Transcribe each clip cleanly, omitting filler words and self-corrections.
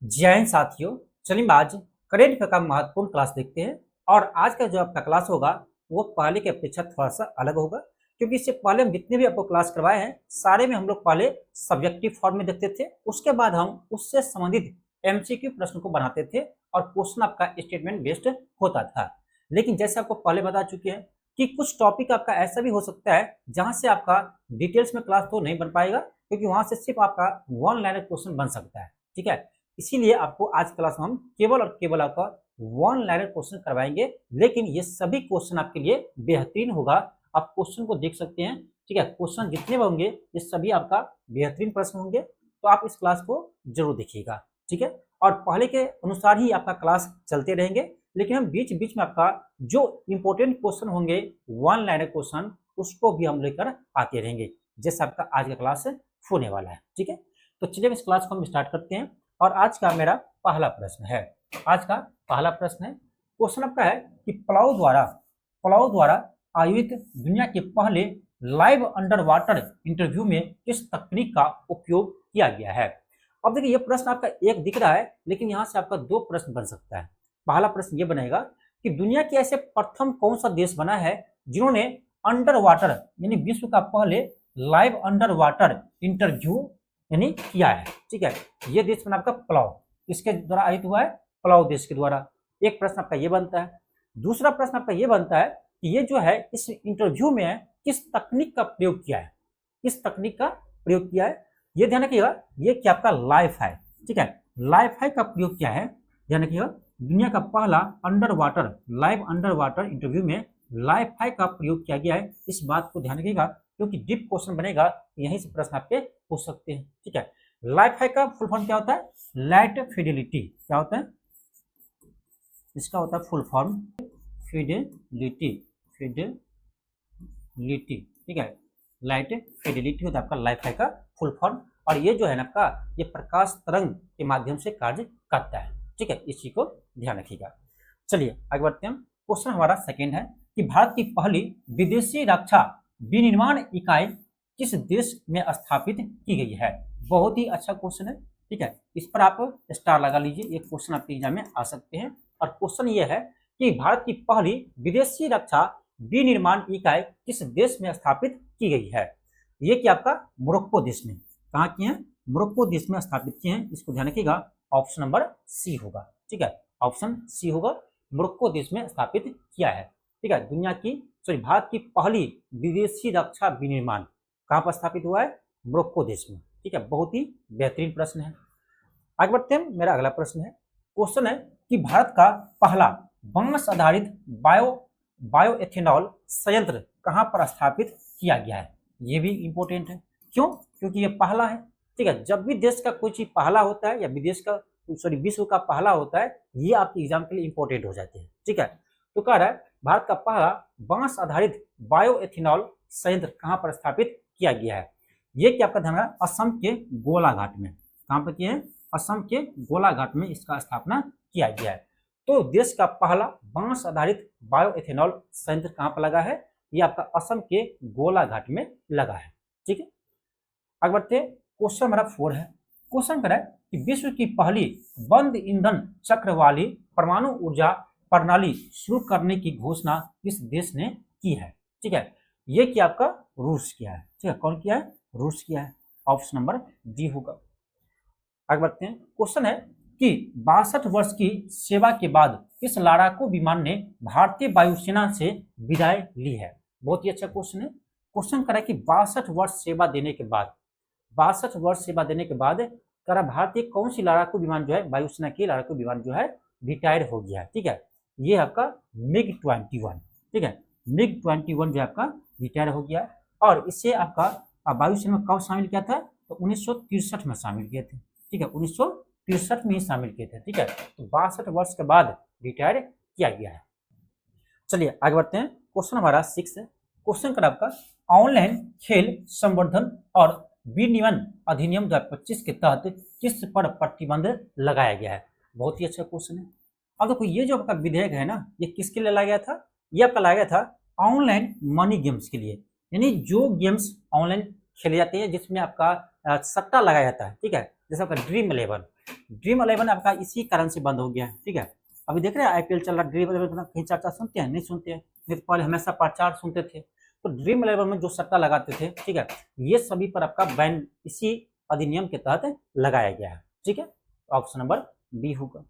जय हिंद साथियों। चलिए आज करेंट अफेयर का महत्वपूर्ण क्लास देखते हैं। और आज का जो आपका क्लास होगा वो पहले की अपेक्षा थोड़ा सा अलग होगा, क्योंकि इससे पहले हम जितने भी आपको क्लास करवाए हैं सारे में हम लोग पहले सब्जेक्टिव फॉर्म में देखते थे, उसके बाद हम उससे संबंधित एमसीक्यू प्रश्न को बनाते थे और क्वेश्चन आपका स्टेटमेंट बेस्ड होता था। लेकिन जैसे आपको पहले बता चुके हैं कि कुछ टॉपिक आपका ऐसा भी हो सकता है जहां से आपका डिटेल्स में क्लास तो नहीं बन पाएगा, क्योंकि वहां से सिर्फ आपका वन लाइनर क्वेश्चन बन सकता है। ठीक है, इसीलिए आपको आज क्लास में हम केवल और केवल आपका वन लाइनर क्वेश्चन करवाएंगे, लेकिन ये सभी क्वेश्चन आपके लिए बेहतरीन होगा। आप क्वेश्चन को देख सकते हैं। ठीक है, क्वेश्चन जितने भी होंगे ये सभी आपका बेहतरीन प्रश्न होंगे, तो आप इस क्लास को जरूर देखिएगा। ठीक है, और पहले के अनुसार ही आपका क्लास चलते रहेंगे, लेकिन हम बीच बीच में आपका जो इंपॉर्टेंट क्वेश्चन होंगे वन लाइनर क्वेश्चन उसको भी हम लेकर आते रहेंगे, जैसे आपका आज का क्लास होने वाला है। ठीक है, तो चलिए इस क्लास को हम स्टार्ट करते हैं। और आज का मेरा पहला प्रश्न है, आज का पहला प्रश्न है, क्वेश्चन आपका है कि प्लाउ द्वारा आयोजित दुनिया के पहले लाइव अंडर वाटर इंटरव्यू में किस तकनीक का उपयोग किया गया है। अब देखिए ये प्रश्न आपका एक दिख रहा है, लेकिन यहाँ से आपका दो प्रश्न बन सकता है। पहला प्रश्न ये बनेगा कि दुनिया के ऐसे प्रथम कौन सा देश बना है जिन्होंने अंडर वाटर यानी विश्व का पहले लाइव अंडर वाटर इंटरव्यू यानी किया है। ठीक है, ये देश बना आपका प्लाउ, किसके द्वारा आयोजित हुआ है? प्लाउ देश के द्वारा। एक प्रश्न आपका ये बनता है। दूसरा प्रश्न आपका ये बनता है कि ये जो है इस इंटरव्यू में किस तकनीक का प्रयोग किया है, किस तकनीक का प्रयोग किया है। ये ध्यान रखिएगा, ये क्या आपका लाइफ है। ठीक है, लाइफ है का प्रयोग किया है। ध्यान रखिएगा, दुनिया का पहला under water live under water interview में लाइफ है का प्रयोग किया गया है। इस बात को ध्यान रखिएगा, क्योंकि डीप क्वेश्चन बनेगा, यहीं से प्रश्न आपके पूछ सकते हैं। ठीक है, लाइफ हाई का फुल फॉर्म क्या होता है? Light Fidelity. क्या होता है इसका? होता है फुल फॉर्म फिडेलिटी, फिडेलिटी। ठीक है, लाइट फिडेलिटी होता है आपका लाइफ हाई का फुल फॉर्म। और ये जो है ना आपका, ये प्रकाश तरंग के माध्यम से कार्य करता है। ठीक है, इस चीज को ध्यान रखिएगा। चलिए आगे बढ़ते हैं। क्वेश्चन हमारा सेकेंड है कि भारत की पहली विदेशी रक्षा विनिर्माण इकाई किस देश में स्थापित की गई है। बहुत ही अच्छा क्वेश्चन है। ठीक है, इस पर आप स्टार लगा लीजिए, ये क्वेश्चन आपके एग्जाम में आ सकते हैं। और क्वेश्चन ये है कि भारत की पहली विदेशी रक्षा विनिर्माण इकाई किस देश में स्थापित की गई है। ये क्या आपका मोरक्को देश में। कहाँ की है? मोरक्को देश में स्थापित किए हैं। इसको ध्यान रखिएगा, ऑप्शन नंबर सी होगा। ठीक है, ऑप्शन सी होगा, मोरक्को देश में स्थापित किया है। ठीक है, दुनिया की भारत की पहली विदेशी रक्षा विनिर्माण कहाँ पर स्थापित हुआ है? मोरक्को देश में। ठीक है, बहुत ही बेहतरीन प्रश्न है। आगे बढ़ते हैं। मेरा अगला प्रश्न है, क्वेश्चन है कि भारत का पहला बांस आधारित बायोएथेनॉल संयंत्र कहाँ पर स्थापित किया गया है। ये भी इंपॉर्टेंट है। क्यों? क्योंकि ये पहला है। ठीक है, जब भी देश का कोई चीज पहला होता है या विदेश का विश्व का पहला होता है, ये आपके एग्जाम के लिए इंपॉर्टेंट हो जाते हैं। ठीक है, तो कह रहा है भारत का पहला बांस आधारित बायोएथेनॉल संयंत्र कहाँ पर स्थापित किया गया है। ये क्या आपका ध्यान है? असम के गोलाघाट में। कहाँ पर किए हैं? असम के गोलाघाट में इसका स्थापना किया गया है। तो देश का पहला बांस आधारित बायोएथेनॉल संयंत्र कहाँ पर लगा है? ये आपका असम के गोलाघाट में लगा है। ठीक है, आगे बढ़ते हैं। क्वेश्चन हमारा 4 है। क्वेश्चन करें कि विश्व की पहली बंद ईंधन चक्र वाली परमाणु ऊर्जा प्रणाली शुरू करने की घोषणा किस देश ने की है। ठीक है, ये क्या आपका रूस किया है। ठीक है, कौन किया है? रूस किया है। ऑप्शन नंबर डी होगा। आगे बढ़ते हैं। क्वेश्चन है कि 62 वर्ष की सेवा के बाद किस लड़ाकू विमान ने भारतीय वायुसेना से विदाई ली है। बहुत ही अच्छा क्वेश्चन है। क्वेश्चन करा कि 62 वर्ष सेवा देने के बाद, 62 वर्ष सेवा देने के बाद करा भारतीय कौन सी लड़ाकू विमान जो है, वायुसेना की लड़ाकू विमान जो है रिटायर हो गया है। ठीक है, ये आपका मिग 21। ठीक है, मिग 21 जो आपका रिटायर हो गया है। और इससे आपका वायुसेना में कब शामिल किया था? तो 1963 में शामिल किए थे। ठीक है, 1963 में ही शामिल किए थे। ठीक है, तो 62 वर्ष के बाद रिटायर किया गया है। चलिए आगे बढ़ते हैं। क्वेश्चन हमारा 6 है। क्वेश्चन का आपका ऑनलाइन खेल संवर्धन और विनियमन अधिनियम 2025 के तहत किस पर प्रतिबंध लगाया गया है। बहुत ही अच्छा क्वेश्चन है। अब देखो ये जो आपका विधेयक है ना, ये किसके लिए लाया गया था? ये आपका लाया गया था ऑनलाइन मनी गेम्स के लिए, यानी जो गेम्स ऑनलाइन खेले जाते हैं जिसमें आपका सट्टा लगाया जाता है। ठीक है, जैसे आपका ड्रीम 11, ड्रीम 11 आपका इसी कारण से बंद हो गया है, ठीक है। अभी देख रहे हैं आईपीएल चल रहा है, ड्रीम 11 कहीं चर्चा सुनते हैं? नहीं सुनते हैं। नहीं तो पहले हमेशा प्रचार सुनते थे। तो ड्रीम 11 में जो सट्टा लगाते थे, ठीक है, ये सभी पर आपका बैन इसी अधिनियम के तहत लगाया गया है, ठीक है। ऑप्शन नंबर बी होगा।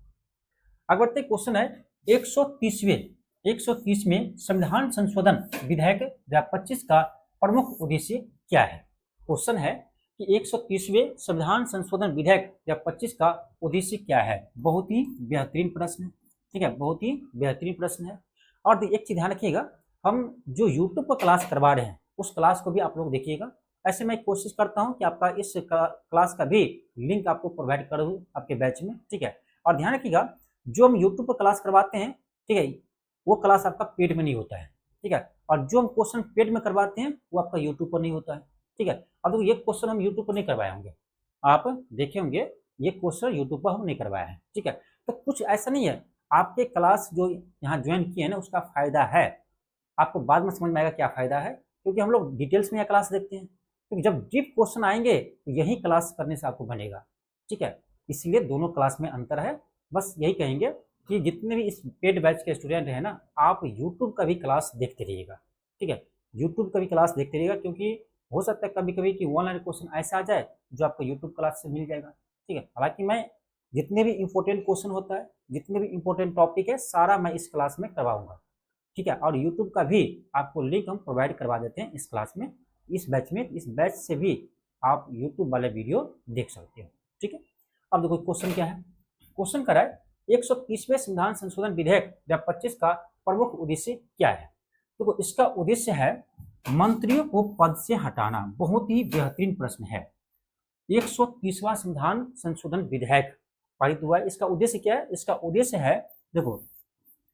आगे बढ़ते क्वेश्चन है 130 में संविधान संशोधन विधेयक 2025 का प्रमुख उद्देश्य क्या है? क्वेश्चन है कि 130वें संविधान संशोधन विधेयक 2025 का उद्देश्य क्या है? बहुत ही बेहतरीन प्रश्न है, ठीक है, बहुत ही बेहतरीन प्रश्न है। और एक चीज ध्यान रखिएगा, हम जो यूट्यूब पर क्लास करवा रहे हैं उस क्लास को भी आप लोग देखिएगा। ऐसे मैं कोशिश करता हूं कि आपका इस क्लास का भी लिंक आपको प्रोवाइड कर दूं आपके बैच में, ठीक है। और ध्यान रखिएगा, जो हम यूट्यूब पर क्लास करवाते हैं, ठीक है, वो क्लास आपका पेड में नहीं होता है, ठीक है। और जो हम क्वेश्चन पेड में करवाते हैं वो आपका यूट्यूब पर नहीं होता है, ठीक है। अब देखो ये क्वेश्चन हम यूट्यूब पर नहीं करवाए होंगे, आप देखे होंगे ये क्वेश्चन यूट्यूब पर हम नहीं करवाए हैं, ठीक है। तो कुछ ऐसा नहीं है, आपके क्लास जो यहाँ ज्वाइन किए हैं ना उसका फायदा है, आपको बाद में समझ में आएगा क्या फायदा है, क्योंकि हम लोग डिटेल्स में यह क्लास देखते हैं। क्योंकि जब डीप क्वेश्चन आएंगे तो यही क्लास करने से आपको बनेगा, ठीक है। इसलिए दोनों क्लास में अंतर है। बस यही कहेंगे कि जितने भी इस पेड बैच के स्टूडेंट हैं ना, आप यूट्यूब का भी क्लास देखते रहिएगा, ठीक है। यूट्यूब का भी क्लास देखते रहिएगा, क्योंकि हो सकता है कभी कभी कि ऑनलाइन क्वेश्चन ऐसा आ जाए जो आपको यूट्यूब क्लास से मिल जाएगा, ठीक है। हालांकि मैं जितने भी इंपॉर्टेंट क्वेश्चन होता है, जितने भी इंपॉर्टेंट टॉपिक है, सारा मैं इस क्लास में करवाऊंगा, ठीक है। और यूट्यूब का भी आपको लिंक हम प्रोवाइड करवा देते हैं इस क्लास में, इस बैच में। इस बैच से भी आप यूट्यूब वाले वीडियो देख सकते हो, ठीक है। अब देखो क्वेश्चन क्या है। क्वेश्चन कर रहा है 130वें संविधान संशोधन विधेयक 2025 का प्रमुख उद्देश्य क्या है? तो इसका उद्देश्य है मंत्रियों को पद से हटाना। बहुत ही बेहतरीन प्रश्न है। 130वां संविधान संशोधन विधेयक पारित हुआ है। इसका उद्देश्य क्या है? इसका उद्देश्य है, देखो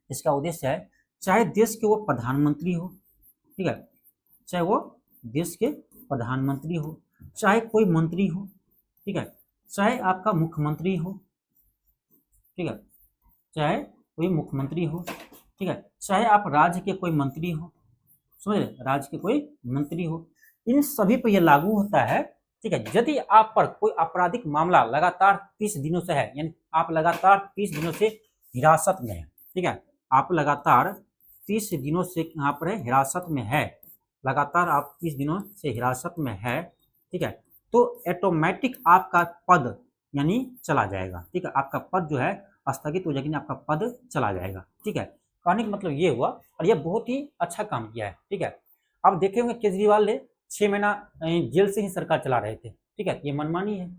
इसका उद्देश्य है, चाहे देश के वो प्रधानमंत्री हो, ठीक है, चाहे वो देश के प्रधानमंत्री हो, चाहे कोई मंत्री हो, ठीक है, चाहे आपका मुख्यमंत्री हो, ठीक है, चाहे कोई मुख्यमंत्री हो, ठीक है, चाहे आप राज्य के कोई मंत्री हो, समझ रहे, राज्य के कोई मंत्री हो, इन सभी पर यह लागू होता है, ठीक है। यदि आप पर कोई आपराधिक मामला लगातार 30 दिनों से है, यानी आप लगातार 30 दिनों से हिरासत में है, ठीक है, आप लगातार 30 दिनों से यहाँ पर हिरासत में है, लगातार आप 30 दिनों से हिरासत में है, ठीक है, तो ऑटोमेटिक आपका पद यानी चला जाएगा, ठीक है, आपका पद जो है स्थगित हो जाएगी, आपका पद चला जाएगा, ठीक है। कहने का मतलब ये हुआ, और ये बहुत ही अच्छा काम किया है, ठीक है। अब देखे होंगे केजरीवाल ने 6 महीना जेल से ही सरकार चला रहे थे, ठीक है, ये मनमानी है,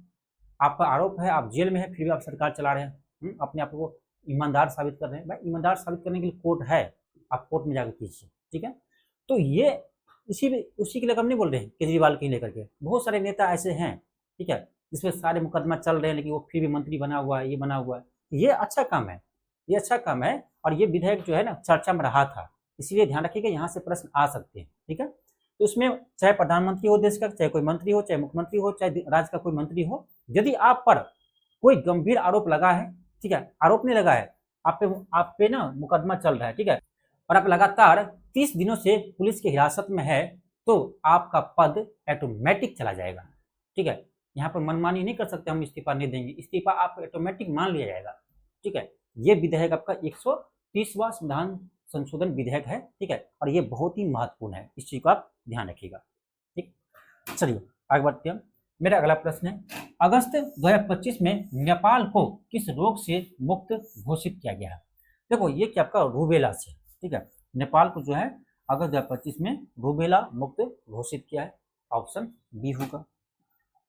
आपका आरोप है, आप जेल में है, फिर भी आप सरकार चला रहे हैं, अपने आप को ईमानदार साबित कर रहे हैं। भाई ईमानदार साबित करने के लिए कोर्ट है, आप कोर्ट में जाकर कीजिए, ठीक है। तो ये उसी के लेकर हम नहीं बोल रहे हैं, केजरीवाल के लेकर के बहुत सारे नेता ऐसे हैं, ठीक है, जिसमें सारे मुकदमा चल रहे हैं, लेकिन वो फिर भी मंत्री बना हुआ है, ये बना हुआ है। ये अच्छा काम है, ये अच्छा काम है, और ये विधेयक जो है ना चर्चा में रहा था, इसलिए ध्यान रखिएगा, यहाँ से प्रश्न आ सकते हैं, ठीक है। तो उसमें चाहे प्रधानमंत्री हो देश का, चाहे कोई मंत्री हो, चाहे मुख्यमंत्री हो, चाहे राज्य का कोई मंत्री हो, यदि आप पर कोई गंभीर आरोप लगा है, ठीक है, आरोप नहीं लगा है, आप पे ना मुकदमा चल रहा है, ठीक है, और आप लगातार 30 दिनों से पुलिस की हिरासत में है, तो आपका पद ऑटोमेटिक चला जाएगा, ठीक है। यहाँ पर मनमानी नहीं कर सकते, हम इस्तीफा नहीं देंगे, इस्तीफा आपको ऑटोमेटिक मान लिया जाएगा, ठीक है। ये विधेयक आपका 130वां संविधान संशोधन विधेयक है, ठीक है, और ये बहुत ही महत्वपूर्ण है, इस चीज को आप ध्यान रखिएगा, ठीक। चलिए आगे बढ़ते हैं। मेरा अगला प्रश्न है, अगस्त 2025 में नेपाल को किस रोग से मुक्त घोषित किया गया है? देखो ये क्या आपका रूबेला से, ठीक है, नेपाल को जो है अगस्त 2025 में रूबेला मुक्त घोषित किया है, ऑप्शन बी होगा।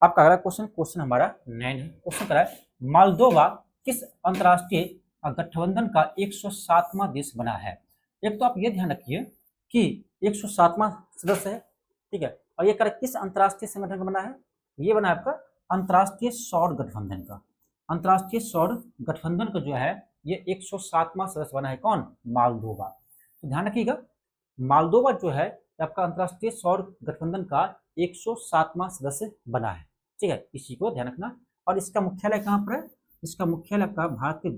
आपका अगला क्वेश्चन हमारा 9 है। क्वेश्चन करा है, मालदोवा किस अंतर्राष्ट्रीय गठबंधन का 107वां देश बना है? एक तो आप ये ध्यान रखिए कि 107वां सदस्य है, ठीक है, और ये किस अंतर्राष्ट्रीय संगठन का बना है? ये बना है आपका अंतर्राष्ट्रीय सौर गठबंधन का। अंतर्राष्ट्रीय सौर गठबंधन का जो है ये 107वां सदस्य बना है, कौन? मालदोवा। तो ध्यान रखिएगा, मालदोवा जो है आपका अंतर्राष्ट्रीय सौर गठबंधन का 107वां सदस्य बना है, ठीक है, इसी को ध्यान रखना। और इसका मुख्यालय कहाँ पर है? इसका मुख्यालय आपका भारत के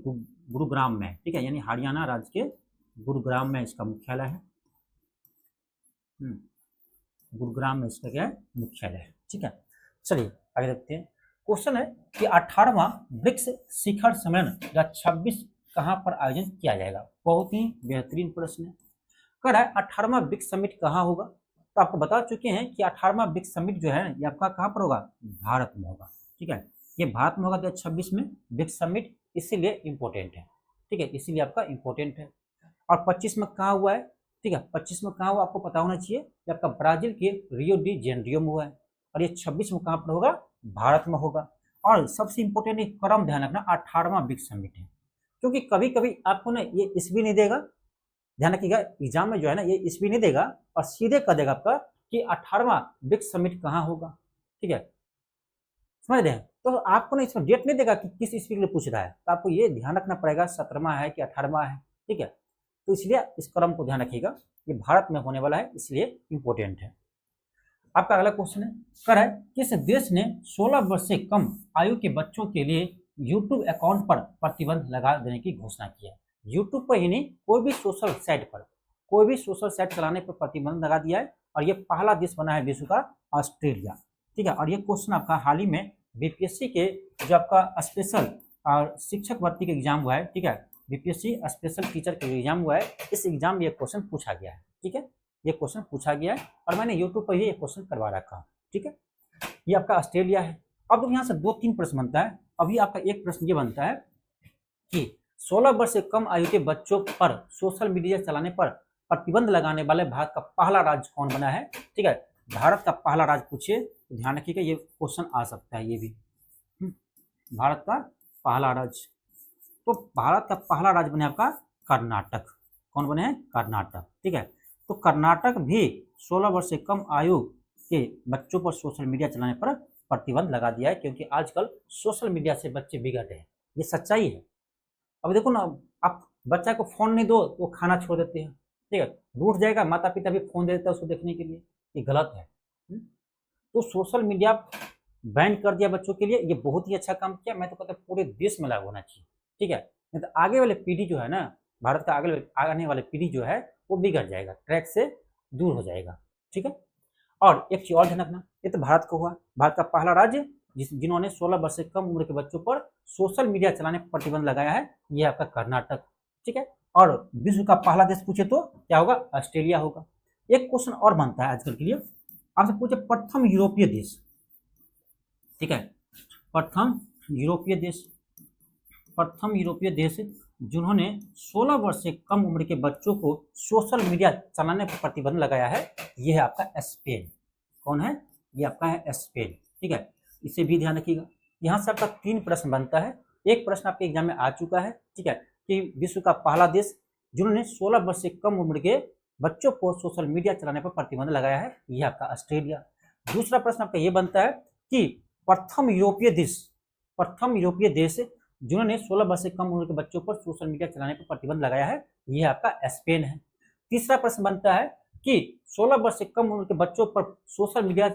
गुरुग्राम में है, ठीक है, यानी हरियाणा राज्य के गुरुग्राम में इसका मुख्यालय है। गुरुग्राम में इसका क्या है? मुख्यालय है, ठीक है। चलिए आगे देखते हैं। क्वेश्चन है कि 18वां ब्रिक्स शिखर सम्मेलन 2026 कहाँ पर आयोजन किया जाएगा। बहुत ही बेहतरीन प्रश्न है। कह रहा है 18वां ब्रिक्स समिट कहाँ होगा। तो आपको बता चुके हैं कि 18वां ब्रिक्स समिट जो है ये आपका कहाँ पर होगा, भारत में होगा। ठीक है, ये भारत में होगा 2026 में ब्रिक्स समिट, इसीलिए इंपॉर्टेंट है। ठीक है, इसीलिए आपका इंपॉर्टेंट है। और 25 में कहाँ हुआ है, ठीक है, 25 में कहाँ हुआ आपको पता होना चाहिए कि आपका ब्राजील के रियो डी जेनेरियो में हुआ है। और ये 26 में कहाँ पर होगा, भारत में होगा। और सबसे इंपॉर्टेंट एक क्रम ध्यान रखना, 18वां ब्रिक्स समिट है, क्योंकि कभी कभी आपको ना ये ईस्वी नहीं देगा, ध्यान रखिएगा एग्जाम में जो है ना ये ईस्वी नहीं देगा और सीधे कह देगा आपका कि 18वां ब्रिक्स समिट कहाँ होगा। ठीक है, समझ रहे हैं। तो आपको ना इसमें डेट नहीं देगा कि किस ईस्वी के लिए पूछ रहा है, तो आपको ये ध्यान रखना पड़ेगा 17वां है कि 18वां है। ठीक है, तो इसलिए इस क्रम को ध्यान रखिएगा, ये भारत में होने वाला है इसलिए इंपॉर्टेंट है। आपका अगला क्वेश्चन है, कर है किस देश ने 16 वर्ष से कम आयु के बच्चों के लिए यूट्यूब अकाउंट पर प्रतिबंध लगा देने की घोषणा की है। यूट्यूब पर ही नहीं, कोई भी सोशल साइट पर, कोई भी सोशल साइट चलाने पर प्रतिबंध लगा दिया है। और ये पहला देश बना है विश्व का, ऑस्ट्रेलिया। ठीक है, और ये क्वेश्चन आपका हाल ही में बीपीएससी के जो आपका स्पेशल और शिक्षक भर्ती का एग्जाम हुआ है, ठीक है, बीपीएससी स्पेशल टीचर का एग्जाम हुआ है, इस एग्जाम में ये क्वेश्चन पूछा गया है। ठीक है, ये क्वेश्चन पूछा गया है और मैंने यूट्यूब पर ही ये क्वेश्चन करवा रखा है। ठीक है, ये आपका ऑस्ट्रेलिया है। अब यहाँ से 2-3 प्रश्न बनता है। अभी आपका एक प्रश्न ये बनता है कि 16 वर्ष से कम आयु के बच्चों पर सोशल मीडिया चलाने पर प्रतिबंध लगाने वाले भारत का पहला राज्य कौन बना है। ठीक है, भारत का पहला राज्य पूछिए तो ध्यान रखिएगा ये क्वेश्चन आ सकता है, ये भी भारत का पहला राज्य। तो भारत का पहला राज्य बने आपका कर्नाटक। कौन बने हैं, कर्नाटक। ठीक है, तो कर्नाटक भी 16 वर्ष से कम आयु के बच्चों पर सोशल मीडिया चलाने पर प्रतिबंध लगा दिया है, क्योंकि आजकल सोशल मीडिया से बच्चे बिगड़ रहे हैं, ये सच्चाई है। अब देखो ना, आप बच्चा को फोन नहीं दो तो खाना छोड़ देते हैं। ठीक है, रूठ जाएगा, माता पिता भी फोन दे देता है उसको देखने के लिए, ये गलत है। तो सोशल मीडिया बैन कर दिया बच्चों के लिए, ये बहुत ही अच्छा काम किया। मैं तो कहता हूँ पूरे देश में लागू होना चाहिए। ठीक है, नहीं तो आगे वाले पीढ़ी जो है ना, भारत का आने वाले पीढ़ी जो है वो बिगड़ जाएगा, ट्रैक से दूर हो जाएगा। ठीक है, और एक चीज और ध्यान रखना, ये तो भारत का हुआ, भारत का पहला राज्य जिन्होंने 16 वर्ष से कम उम्र के बच्चों पर सोशल मीडिया चलाने पर प्रतिबंध लगाया है, ये आपका कर्नाटक। ठीक है, और विश्व का पहला देश पूछे तो क्या होगा, ऑस्ट्रेलिया होगा। एक क्वेश्चन और बनता है आजकल के लिए, आपसे पूछे प्रथम यूरोपीय देश। ठीक है, प्रथम यूरोपीय देश जिन्होंने 16 वर्ष से कम उम्र के बच्चों को सोशल मीडिया चलाने पर प्रतिबंध लगाया है, ये है आपका स्पेन। कौन है, ये आपका है स्पेन। ठीक है, इसे भी ध्यान रखिएगा। यहाँ से आपका 3 प्रश्न बनता है। एक प्रश्न आपके एग्जाम में आ चुका है, ठीक है, कि विश्व का पहला देश जिन्होंने 16 वर्ष से कम उम्र के बच्चों को सोशल मीडिया चलाने पर प्रतिबंध लगाया है, ये आपका ऑस्ट्रेलिया। दूसरा प्रश्न आपका ये बनता है कि प्रथम यूरोपीय देश जिन्होंने 16 वर्ष से कम उम्र के बच्चों पर सोशल मीडिया चलाने पर प्रतिबंध लगाया है, यह आपका स्पेन है। तीसरा प्रश्न बनता है कि 16 वर्ष से कम उम्र के बच्चों पर सोशल मीडिया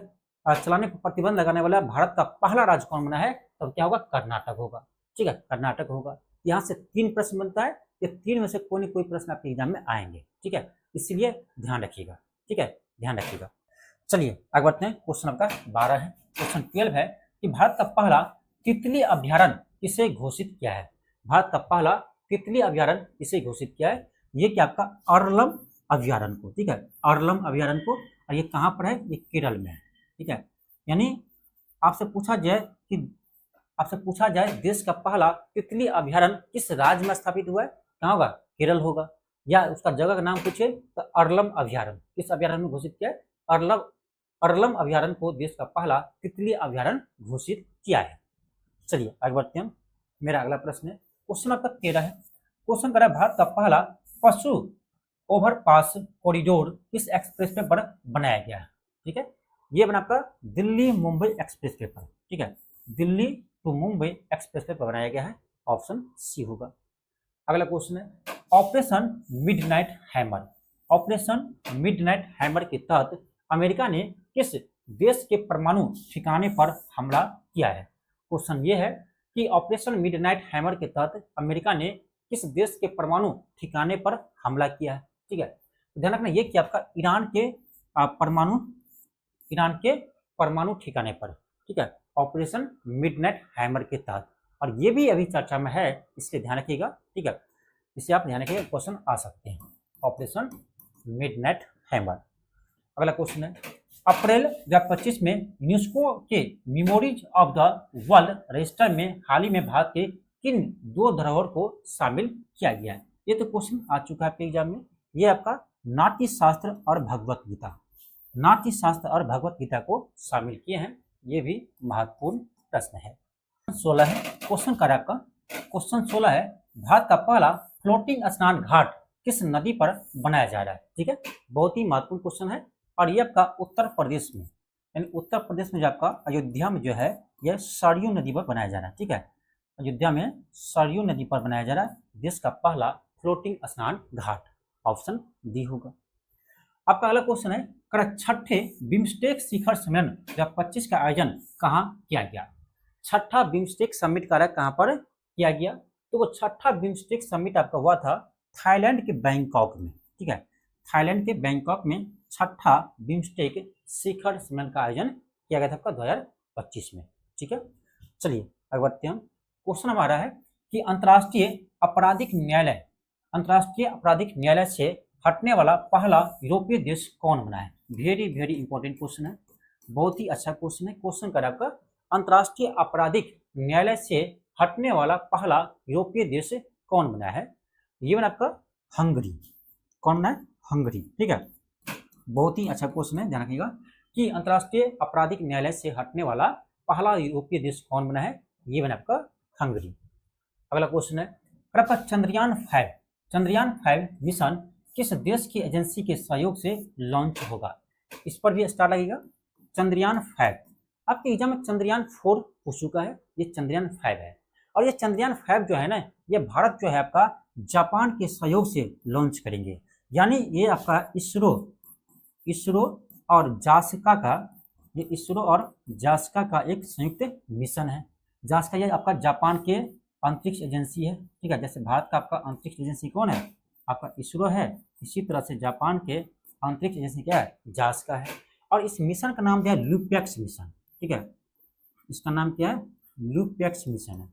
चलाने पर प्रतिबंध लगाने वाला भारत का पहला राज्य कौन बना है, तो क्या होगा, कर्नाटक होगा। ठीक है, कर्नाटक होगा। यहाँ से 3 प्रश्न बनता है, ये 3 में से कोई न कोई प्रश्न आपके एग्जाम में आएंगे। ठीक है, इसलिए ध्यान रखिएगा। ठीक है, ध्यान रखिएगा। चलिए आगे बढ़ते हैं। क्वेश्चन आपका 12 है। क्वेश्चन 12 है कि भारत का पहला तितली अभ्यारण्य किसे घोषित किया है। भारत का पहला तितली अभ्यारण्य किसे घोषित किया है, ये क्या आपका अरलम अभ्यारण्य को। ठीक है, अरलम अभ्यारण्य को, और ये कहाँ पर है, ये केरल में है। ठीक है, यानी आपसे पूछा जाए देश का पहला तितली अभ्यारण्य किस राज्य में स्थापित हुआ है, कहाँ होगा, केरल होगा। या उसका जगह का नाम पूछे तो अरलम अभ्यारण्य, किस अभ्यारण्य में घोषित किया है, अरलम अभ्यारण्य को देश का पहला तितली अभ्यारण्य घोषित किया है। चलिए आगे बढ़ते हैं। मेरा अगला प्रश्न है, क्वेश्चन आपका 13 है। क्वेश्चन कर रहा है भारत का पहला पशु ओवरपास कॉरिडोर किस एक्सप्रेसवे पर बनाया गया है। ठीक है, ये बना आपका दिल्ली मुंबई एक्सप्रेसवे पर। ठीक है, दिल्ली टू मुंबई एक्सप्रेसवे पर बनाया गया है, ऑप्शन सी होगा। अगला क्वेश्चन है operation midnight hammer. Operation midnight hammer के तहत अमेरिका ने किस देश के परमाणु ठिकाने पर हमला किया है। क्वेश्चन ये है कि ऑपरेशन मिडनाइट हैमर के तहत अमेरिका ने किस देश के परमाणु ठिकाने पर हमला किया है। ठीक है, ध्यान रखना ये कि आपका ईरान के परमाणु ठिकाने पर। ठीक है, ऑपरेशन मिडनाइट हैमर के तहत, और ये भी अभी चर्चा में है, इसलिए ध्यान रखिएगा, ठीक है, इसे आप ध्यान रखिएगा, क्वेश्चन आ सकते हैं, ऑपरेशन मिडनाइट हैमर। अगला क्वेश्चन है, अप्रैल 2025 में यूनेस्को के memories of the world register में हाल ही में भारत के किन 2 धरोहर को शामिल किया गया है? ये तो क्वेश्चन आ चुका है आपके एग्जाम में। ये आपका नाट्य शास्त्र और भगवत गीता, नाट्य शास्त्र और भगवत गीता को शामिल किए हैं, ये भी महत्वपूर्ण प्रश्न है। 16 है क्वेश्चन का आपका, क्वेश्चन 16 है, भारत का पहला फ्लोटिंग स्नान घाट किस नदी पर बनाया जा रहा है? ठीक है, बहुत ही महत्वपूर्ण क्वेश्चन है, और ये आपका उत्तर प्रदेश में, यानी उत्तर प्रदेश में जो आपका अयोध्या में जो है, यह सरयू नदी पर बनाया जा रहा है। ठीक है, अयोध्या में सरयू नदी पर बनाया जा रहा है देश का पहला फ्लोटिंग स्नान घाट, ऑप्शन डी होगा। आपका अगला क्वेश्चन है, छठे बिम्स्टेक शिखर सम्मेलन 2025 का आयोजन कहाँ किया गया? छठा बिम्स्टेक समिट का कहाँ पर किया गया? तो वो छठा बिम्स्टेक समिट आपका हुआ था थाईलैंड के बैंकॉक में। ठीक है, थाईलैंड के बैंकॉक में छठा बिम्स्टेक शिखर सम्मेलन का आयोजन किया गया था आपका 2025 में। ठीक है, चलिए आगे बढ़ते हैं। क्वेश्चन हमारा है कि अंतर्राष्ट्रीय आपराधिक न्यायालय से हटने वाला पहला यूरोपीय देश कौन बना है? वेरी वेरी इंपॉर्टेंट क्वेश्चन है, बहुत ही अच्छा क्वेश्चन है। क्वेश्चन का आपका अंतर्राष्ट्रीय आपराधिक न्यायालय से हटने वाला पहला यूरोपीय देश कौन बना है? ये बना आपका हंगरी। कौन बना है? हंगरी। ठीक है, बहुत ही अच्छा क्वेश्चन है, ध्यान रखिएगा कि अंतर्राष्ट्रीय आपराधिक न्यायालय से हटने वाला पहला यूरोपीय देश कौन बना है? ये बना आपका हंगरी। अगला क्वेश्चन है, आपका चंद्रयान 5 मिशन किस देश की एजेंसी के सहयोग से लॉन्च होगा? इस पर भी स्टार लगेगा। चंद्रयान 5 आपके एग्जाम में चंद्रयान 4 पूछ चुका है, ये चंद्रयान 5 है, और ये चंद्रयान 5 जो है ना, ये भारत जो है आपका जापान के सहयोग से लॉन्च करेंगे। यानी ये आपका इसरो और जास्का का, ये इसरो और जास्का का एक संयुक्त मिशन है। जास्का ये आपका जापान के अंतरिक्ष एजेंसी है। ठीक है, जैसे भारत का आपका अंतरिक्ष एजेंसी कौन है? आपका इसरो है, इसी तरह से जापान के अंतरिक्ष एजेंसी क्या है? जास्का है। और इस मिशन का नाम क्या है? लुपैक्स मिशन। ठीक है, इसका नाम क्या है? लुपैक्स मिशन है।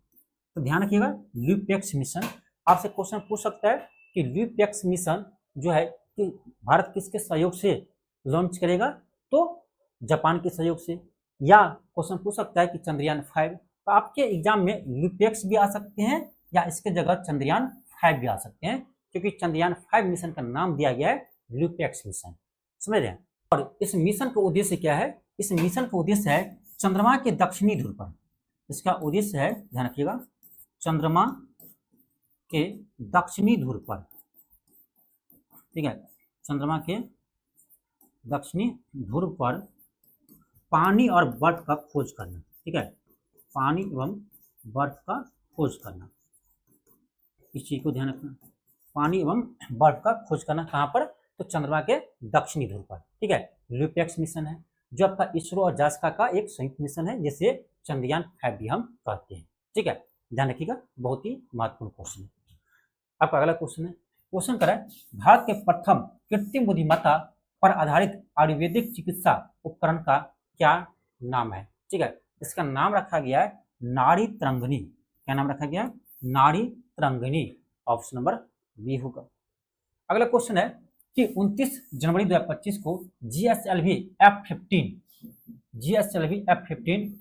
तो ध्यान रखिएगा, लुपैक्स मिशन। आपसे क्वेश्चन पूछ सकता है कि लुपैक्स मिशन जो है कि भारत किसके सहयोग से लॉन्च करेगा? तो जापान के सहयोग से। या क्वेश्चन पूछ सकता है कि चंद्रयान 5, तो आपके एग्जाम में लुपैक्स भी आ सकते हैं या इसके जगह चंद्रयान 5 भी आ सकते हैं, क्योंकि चंद्रयान 5 मिशन का नाम दिया गया है लुपैक्स मिशन। समझ रहे हैं? और इस मिशन का उद्देश्य क्या है? इस मिशन का उद्देश्य है चंद्रमा के दक्षिणी ध्रुव पर, इसका उद्देश्य है, ध्यान रखिएगा, चंद्रमा के दक्षिणी ध्रुव पर, ठीक है, चंद्रमा के दक्षिणी ध्रुव पर पानी और बर्फ का खोज करना। ठीक है, पानी एवं बर्फ का खोज करना, इस चीज को ध्यान रखना। पानी एवं बर्फ का खोज करना कहाँ पर? तो चंद्रमा के दक्षिणी ध्रुव पर। ठीक है, लुपैक्स मिशन है जो आपका इसरो और जास्का का एक संयुक्त मिशन है, जिसे चंद्रयान 5 भी हम कहते हैं। ठीक है, ध्यान रखिएगा, बहुत ही महत्वपूर्ण क्वेश्चन है। आपका अगला क्वेश्चन है, क्वेश्चन करें, भारत के प्रथम कृत्रिम बुद्धिमत्ता पर आधारित आयुर्वेदिक चिकित्सा उपकरण का क्या नाम है? ठीक है, इसका नाम रखा गया है नाड़ी तरंगिणी। क्या नाम रखा गया है? नाड़ी तरंगिणी, ऑप्शन नंबर बी होगा। अगला क्वेश्चन है कि 29 जनवरी 2025 को GSLV F-15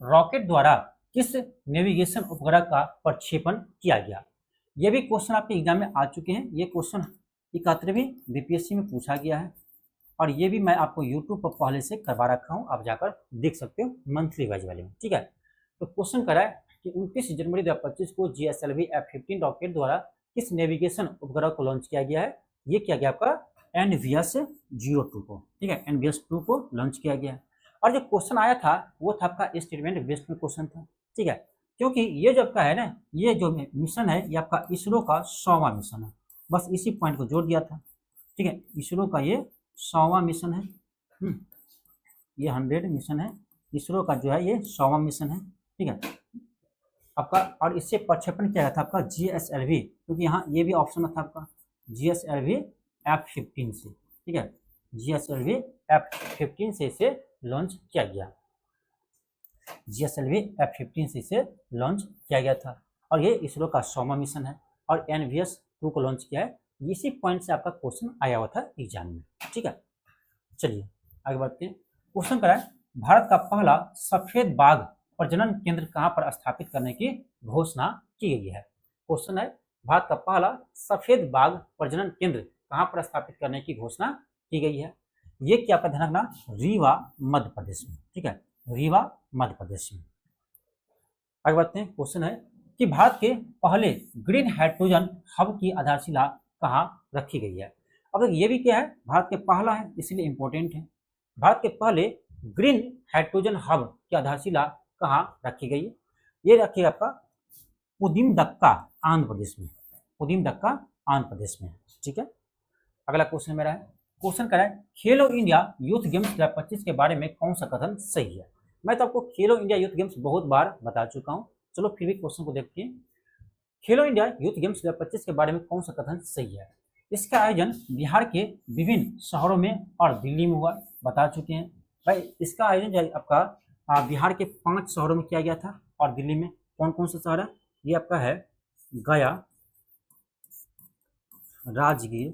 रॉकेट द्वारा किस नेविगेशन उपग्रह का प्रक्षेपण किया गया? यह भी क्वेश्चन आपके एग्जाम में आ चुके हैं। ये क्वेश्चन 71वीं BPSC में पूछा गया है, और ये भी मैं आपको यूट्यूब पर पहले से करवा रखा हूँ, आप जाकर देख सकते हो मंथली वाइज वाले में। ठीक है, तो क्वेश्चन करा है कि 29 जनवरी 2025 को GSLV F-15 रॉकेट द्वारा किस नेविगेशन उपग्रह को लॉन्च किया गया है? ये किया गया आपका NVS-02 को। ठीक है, NVS-2 को लॉन्च किया गया है। और जो क्वेश्चन आया था वो था आपका स्टेटमेंट बेस्ड में क्वेश्चन था। ठीक है, क्योंकि ये जो आपका है ना, ये जो मिशन है ये आपका इसरो का 100वां मिशन है, बस इसी पॉइंट को जोड़ दिया था। ठीक है, इसरो का ये 100वां मिशन है, ये 100 मिशन है, इसरो का जो है ये 100वां मिशन है। ठीक है, आपका, और इससे प्रक्षेपण किया गया था आपका GSLV, क्योंकि यहाँ ये भी ऑप्शन था आपका GSLV F-15 से। ठीक है, GSLV F-15 से इसे लॉन्च किया गया। GSLV F-15 से इसे लॉन्च किया गया था और ये इसरो का 100वां मिशन है और NVS-2 को लॉन्च किया है। इसी पॉइंट से आपका क्वेश्चन आया हुआ था एग्जाम में, ठीक है। चलिए आगे बढ़ते हैं। क्वेश्चन करा है, भारत का पहला सफेद बाघ प्रजनन केंद्र कहां पर स्थापित करने की घोषणा की गई है। क्वेश्चन है, भारत का पहला सफेद बाघ प्रजनन केंद्र कहां पर स्थापित करने की घोषणा की गई है। ये क्या आपका ध्यान रखना, रीवा मध्य प्रदेश में, ठीक है, रीवा मध्य प्रदेश में। आगे बढ़ते हैं। क्वेश्चन है कि भारत के पहले ग्रीन हाइड्रोजन हब की आधारशिला कहां रखी गई है। अब ये भी क्या है, भारत के पहला है इसलिए इंपॉर्टेंट है। भारत के पहले ग्रीन हाइड्रोजन हब की आधारशिला कहां रखी गई है। ये रखिएगा आपका पुदिमदक्का आंध्र प्रदेश में, पुदिमदक्का आंध्र प्रदेश में, ठीक है। अगला क्वेश्चन मेरा है, क्वेश्चन करा है, खेलो इंडिया यूथ गेम्स 2025 के बारे में कौन सा कथन सही है। मैं तो आपको खेलो इंडिया यूथ गेम्स बहुत बार बता चुका हूं, चलो फिर भी क्वेश्चन को देखते हैं। खेलो इंडिया यूथ गेम्स 2025 के बारे में कौन सा कथन सही है। इसका आयोजन बिहार के विभिन्न शहरों में और दिल्ली में हुआ, बता चुके हैं भाई। इसका आयोजन जो है आपका बिहार के 5 शहरों में किया गया था और दिल्ली में कौन कौन से शहर है, ये आपका है गया, राजगीर,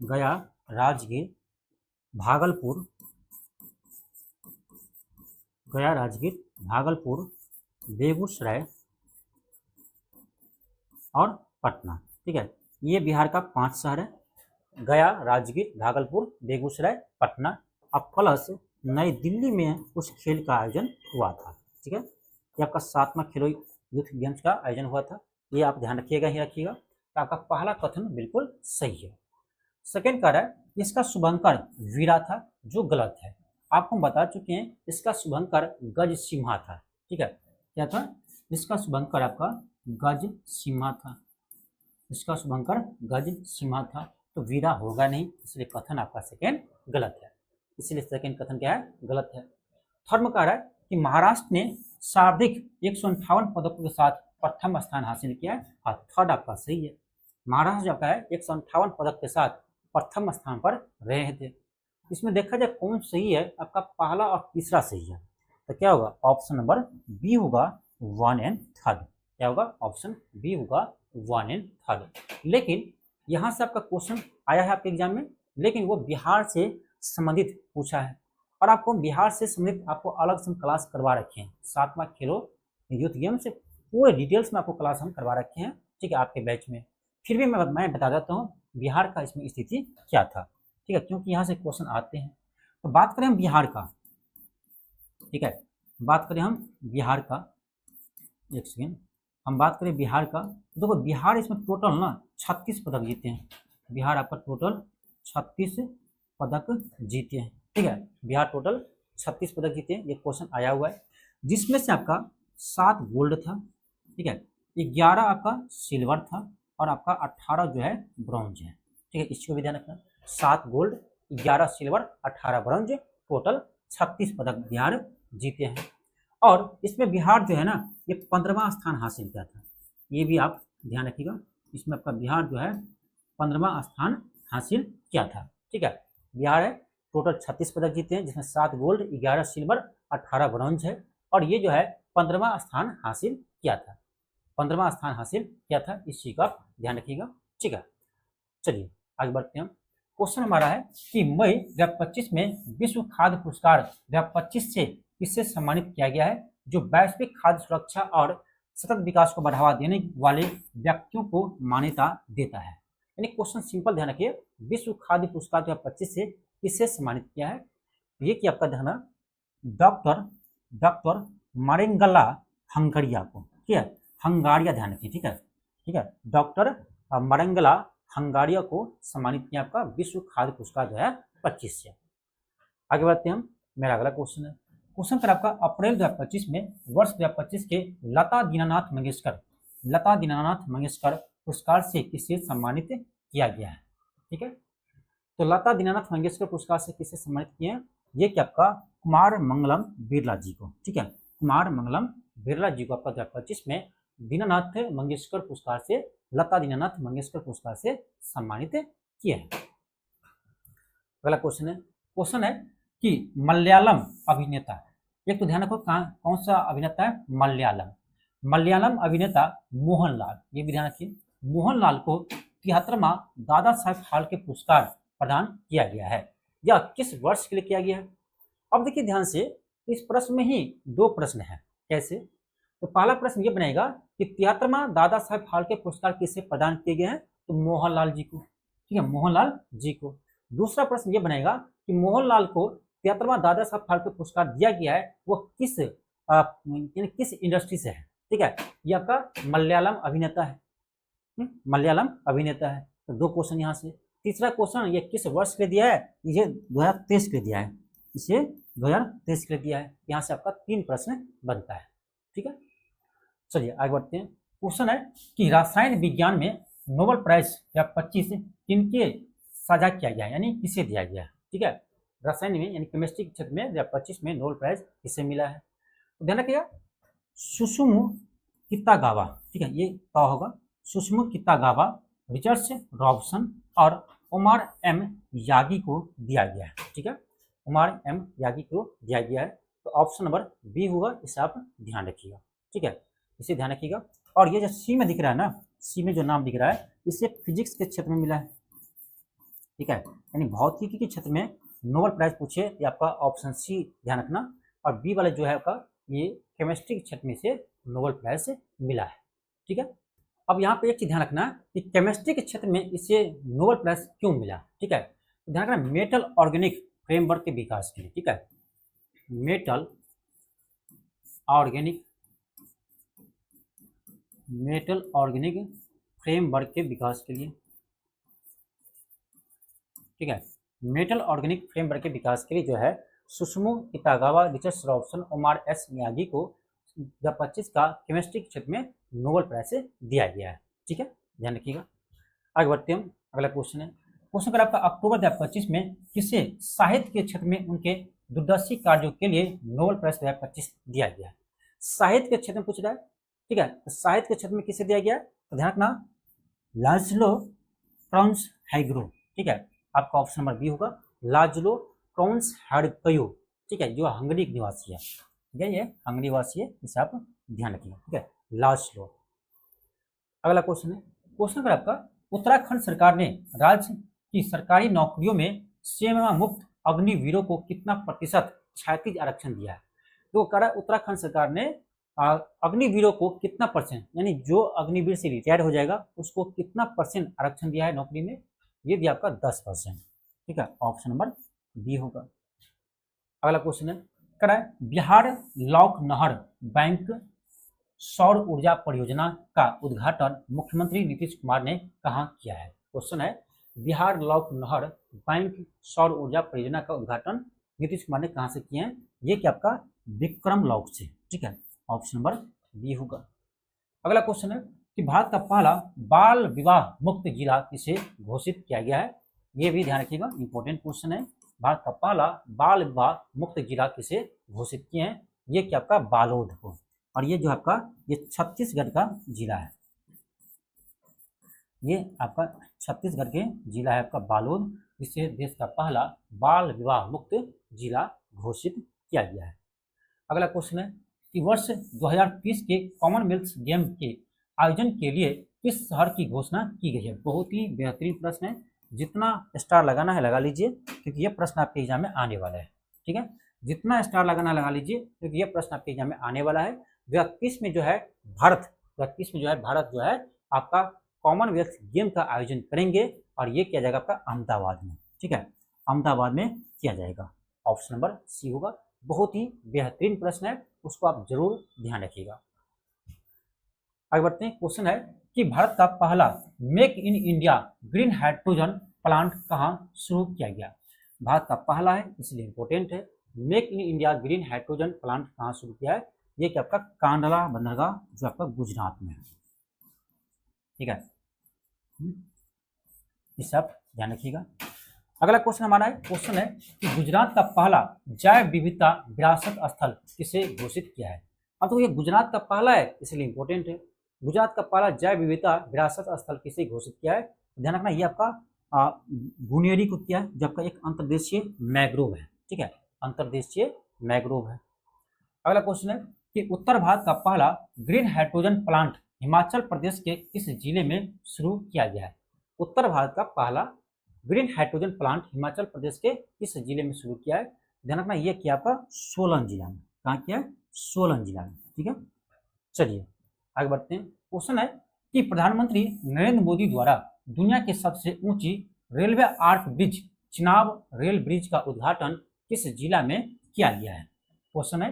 गया, राजगीर, भागलपुर, गया, राजगीर, भागलपुर, बेगूसराय और पटना, ठीक है। ये बिहार का 5 शहर है, गया, राजगीर, भागलपुर, बेगूसराय, पटना। अब प्लस नई दिल्ली में उस खेल का आयोजन हुआ था, ठीक है। ये आपका 7वां खेलो यूथ गेम्स का आयोजन हुआ था, ये आप ध्यान रखिएगा ही रखिएगा। तो आपका पहला कथन बिल्कुल सही है। सेकेंड कह रहा है, इसका शुभंकर वीरा था, जो गलत है। आपको हम बता चुके हैं इसका शुभंकर गज सिम्हा था, ठीक है। क्या था, इसका शुभंकर आपका गज सिम्हा था, इसका शुभंकर गज सिम्हा था, तो वीरा होगा नहीं, इसलिए कथन आपका सेकेंड गलत है, इसलिए सेकेंड कथन क्या है, गलत है। थर्ड कह रहा है कि महाराष्ट्र ने सर्वाधिक 158 पदकों के साथ प्रथम स्थान हासिल किया है। हाँ, थर्ड आपका सही है। महाराष्ट्र जो है 158 पदक के साथ प्रथम स्थान पर रहे थे। इसमें देखा जाए कौन सही है, आपका पहला और तीसरा सही है, तो क्या होगा, ऑप्शन नंबर बी होगा 1 एंड 3। क्या होगा, ऑप्शन बी होगा 1 एंड 3। लेकिन यहाँ से आपका क्वेश्चन आया है आपके एग्जाम में, लेकिन वो बिहार से संबंधित पूछा है और आपको बिहार से संबंधित आपको अलग से हम क्लास करवा रखे हैं। 7वां खेलो यूथ गेम से पूरे डिटेल्स में आपको क्लास हम करवा रखे हैं, ठीक है, आपके बैच में। फिर भी मैं बता देता हूँ बिहार का इसमें स्थिति क्या था, ठीक है, क्योंकि यहाँ से क्वेश्चन आते हैं। तो बात करें हम बिहार का, ठीक है, बात करें हम बिहार का, एक सेकेंड, हम बात करें बिहार का। देखो बिहार इसमें टोटल ना 36 पदक जीते हैं, बिहार आपका टोटल 36 पदक जीते हैं, ठीक है, बिहार टोटल 36 पदक जीते हैं। ये क्वेश्चन आया हुआ है, जिसमें से आपका 7 गोल्ड था, ठीक है, 11 आपका सिल्वर था और आपका 18 जो है ब्रॉन्ज है, ठीक है, इसको भी ध्यान रखना। 7 गोल्ड, 11 सिल्वर, 18 ब्रॉन्ज, टोटल 36 पदक बिहार जीते हैं। और इसमें बिहार जो है ना ये 15वां स्थान हासिल किया था, ये भी आप ध्यान रखिएगा। इसमें आपका बिहार जो है 15वां स्थान हासिल किया था, ठीक है। बिहार है टोटल 36 पदक जीते हैं, जिसमें 7 गोल्ड, 11 सिल्वर, 18 ब्रॉन्ज है और ये जो है 15वां स्थान हासिल किया था, 15वां स्थान हासिल किया था, इस चीज का आप ध्यान रखिएगा, ठीक है। चलिए आगे बढ़ते हैं। क्वेश्चन हमारा है कि मई 2025 में विश्व खाद्य पुरस्कार 2025 से किससे सम्मानित किया गया है, जो वैश्विक खाद्य सुरक्षा और सतत विकास को बढ़ावा देने वाले व्यक्तियों को मान्यता देता है। यानी क्वेश्चन सिंपल ध्यान रखिए, विश्व खाद्य पुरस्कार 2025 से किससे सम्मानित किया है। ये कि आपका ध्यान डॉक्टर मरेंगला हंगरिया को, ठीक है, हंगारिया ध्यान रखिए, ठीक है, ठीक है, डॉक्टर मरेंगला हंगारिया को सम्मानित किया आपका विश्व खाद्य पुरस्कार 2025 से। आगे बढ़ते हैं हम, मेरा अगला क्वेश्चन है। क्वेश्चन कर आपका अप्रैल 2025 में वर्ष 2025 के लता दीनानाथ मंगेशकर पुरस्कार से किसे सम्मानित किया गया है, ठीक है। तो लता दीनानाथ मंगेशकर पुरस्कार से किसे सम्मानित किए हैं, ये कि आपका कुमार मंगलम बिरला जी को, ठीक है, कुमार मंगलम बिरला जी को आपका 2025 में दीनानाथ मंगेशकर पुरस्कार से, लता दीनानाथ मंगेशकर पुरस्कार से सम्मानित किए हैं। अगला क्वेश्चन है कि मलयालम अभिनेता, एक तो ध्यान रखो कौन सा अभिनेता है, मलयालम अभिनेता मोहनलाल, ये भी ध्यान रखिए, मोहनलाल को 73वां दादा साहेब फाल्के पुरस्कार प्रदान किया गया है। यह किस वर्ष के लिए किया गया है? अब देखिए ध्यान से, इस प्रश्न में ही दो प्रश्न हैं। कैसे? तो पहला प्रश्न ये बनेगा कि 73वां दादा साहेब फाल्के पुरस्कार किसे प्रदान किए गए हैं? तो मोहनलाल जी को, ठीक है, मोहनलाल जी को। दूसरा प्रश्न ये बनेगा कि मोहनलाल को 73वां दादा साहब फाल्के पुरस्कार दिया गया है, वो किस यानी किस इंडस्ट्री से है? ठीक है, ये आपका मलयालम अभिनेता है, मलयालम अभिनेता है। तो दो क्वेश्चन यहाँ से। तीसरा क्वेश्चन ये किस वर्ष के लिए दिया है? ये 2023 के लिए दिया है, इसे 2023 के लिए दिया है। यहाँ से आपका 3 प्रश्न बनता है। ठीक है, चलिए आगे बढ़ते हैं। क्वेश्चन है कि रसायन विज्ञान में नोबेल प्राइज 2025 किनके साझा किया गया है, यानी किसे दिया गया है? ठीक है, रसायन में यानी केमिस्ट्री के क्षेत्र में 2025 में नोबेल प्राइज किसे मिला है? तो ध्यान रखिएगा, सुसुमु कितागावा, ठीक है, ये क्या होगा, सुसुमु कितागावा, रिचर्ड रॉबसन और उमर एम यागी को दिया गया है। ठीक है, उमर एम यागी को दिया गया है। तो ऑप्शन नंबर बी होगा, इसे आप ध्यान रखिएगा। ठीक है, इसे ध्यान रखिएगा। और ये जो सी में दिख रहा है ना, सी में जो नाम दिख रहा है, इसे फिजिक्स के क्षेत्र में मिला है। ठीक है, यानी भौतिकी के क्षेत्र में नोबेल प्राइज पूछे, ये आपका ऑप्शन सी ध्यान रखना। और बी वाला जो है आपका, ये केमिस्ट्री के क्षेत्र में से नोबेल प्राइज से मिला है। ठीक है, अब यहाँ पे एक चीज ध्यान रखना कि केमिस्ट्री के क्षेत्र में इसे नोबेल प्राइज क्यों मिला। ठीक है, तो ध्यान रखना, मेटल ऑर्गेनिक फ्रेमवर्क के विकास के लिए। ठीक है, मेटल ऑर्गेनिक फ्रेमवर्क के विकास के लिए। ठीक है, मेटल ऑर्गेनिक फ्रेमवर्क के विकास के लिए जो है Susumu Kitagawa, Richard Robson, Omar S Miyagi को 2025 का केमिस्ट्री के क्षेत्र में नोबेल प्राइज से दिया गया है। ठीक है, ध्यान रखिएगा। आगे बढ़ते हैं, अगला क्वेश्चन है। क्वेश्चन अगर आपका अक्टूबर 2025 में किसे साहित्य के क्षेत्र में उनके दूरदर्शी कार्यों के लिए नोबेल प्राइज 2025 दिया गया है? साहित्य के क्षेत्र में पूछ रहा है। ठीक है, तो साहित्य के क्षेत्र में किसे दिया गया है? तो ध्यान रखना, लाज़्लो क्राउन्स-हैयग्रो। ठीक है, आपका ऑप्शन नंबर बी होगा, लाज़्लो क्राउन्स-हैयग्रो। ठीक है, जो हंगरी निवासी है। ठीक है, ये हंगरी निवासी है, इसे आप ध्यान रखिएगा। ठीक है, लाज़्लो। अगला क्वेश्चन है, क्वेश्चन अगर आपका, उत्तराखंड सरकार ने राज्य की सरकारी नौकरियों में सेवामुक्त अग्निवीरों को कितना प्रतिशत क्षैतिज आरक्षण दिया है? तो कह रहा है उत्तराखंड सरकार ने अग्निवीरों को कितना परसेंट, यानी जो अग्निवीर से रिटायर हो जाएगा उसको कितना परसेंट आरक्षण दिया है नौकरी में? ये भी आपका 10%। ठीक है, ऑप्शन नंबर बी होगा। अगला क्वेश्चन है, कह रहा है बिहार लौक नहर बैंक सौर ऊर्जा परियोजना का उद्घाटन मुख्यमंत्री नीतीश कुमार ने कहाँ किया है? क्वेश्चन है, बिहार लौक नहर बैंक सौर ऊर्जा परियोजना का उद्घाटन नीतीश कुमार ने कहाँ से किया है? ये क्या आपका विक्रम लौक से। ठीक है, ऑप्शन नंबर बी होगा। अगला क्वेश्चन है कि भारत का पहला बाल विवाह मुक्त जिला किसे घोषित किया गया है? ये भी ध्यान रखिएगा, इंपॉर्टेंट क्वेश्चन है। भारत का पहला बाल विवाह मुक्त जिला किसे घोषित किए हैं? ये क्या आपका बालोद को। और ये जो आपका, ये छत्तीसगढ़ का जिला है, ये आपका छत्तीसगढ़ के जिला है आपका बालोद, जिसे देश का पहला बाल विवाह मुक्त जिला घोषित किया गया है। अगला क्वेश्चन है कि वर्ष 2030 के कॉमनवेल्थ गेम के आयोजन के लिए किस शहर की घोषणा की गई है? बहुत ही बेहतरीन प्रश्न है, जितना स्टार लगाना है लगा लीजिए, क्योंकि ये प्रश्न आपके एग्जाम में आने वाला है। ठीक है, जितना स्टार लगाना लगा लीजिए, क्योंकि ये प्रश्न आपके एग्जाम में आने वाला है। 2030 में जो है भारत जो है आपका कॉमनवेल्थ गेम का आयोजन करेंगे, और ये किया जाएगा आपका अहमदाबाद में। ठीक है, अहमदाबाद में किया जाएगा। ऑप्शन नंबर सी होगा। बहुत ही बेहतरीन प्रश्न है, उसको आप जरूर ध्यान रखिएगा। आगे बढ़ते हैं। क्वेश्चन है कि भारत का पहला make in India green hydrogen plant कहाँ शुरू किया गया? भारत का पहला है, इसलिए इंपॉर्टेंट है। Make in India green hydrogen plant कहाँ शुरू किया है? ये क्या आपका कांडला बंदरगाह, जो आपका गुजरात में है। ठीक है, इसे आप ध्यान रखिएगा। अगला क्वेश्चन हमारा है, क्वेश्चन है कि गुजरात का पहला जैव विविधता विरासत स्थल किसे घोषित किया है? अब तो ये गुजरात का पहला है, इसलिए इंपॉर्टेंट है। गुजरात का पहला जैव विविधता विरासत स्थल किसे घोषित किया है? ध्यान रखना, ये आपका गुनेरी को किया है, जो आपका एक अंतर्देशीय मैग्रोव है। ठीक है, अंतर्देशीय मैंग्रोव है। अगला क्वेश्चन है कि उत्तर भारत का पहला green hydrogen plant Himachal Pradesh के किस जिले में शुरू किया गया है? उत्तर भारत का पहला green hydrogen plant Himachal Pradesh के किस जिले में शुरू किया है? ध्यान रखना, ये किया आपका सोलन जिला में। कहाँ किया है? सोलन जिला में। ठीक है, चलिए आगे बढ़ते हैं। क्वेश्चन है कि प्रधानमंत्री नरेंद्र मोदी द्वारा दुनिया की सबसे ऊंची railway arch bridge Chenab rail bridge का उद्घाटन किस जिला में किया गया है? क्वेश्चन है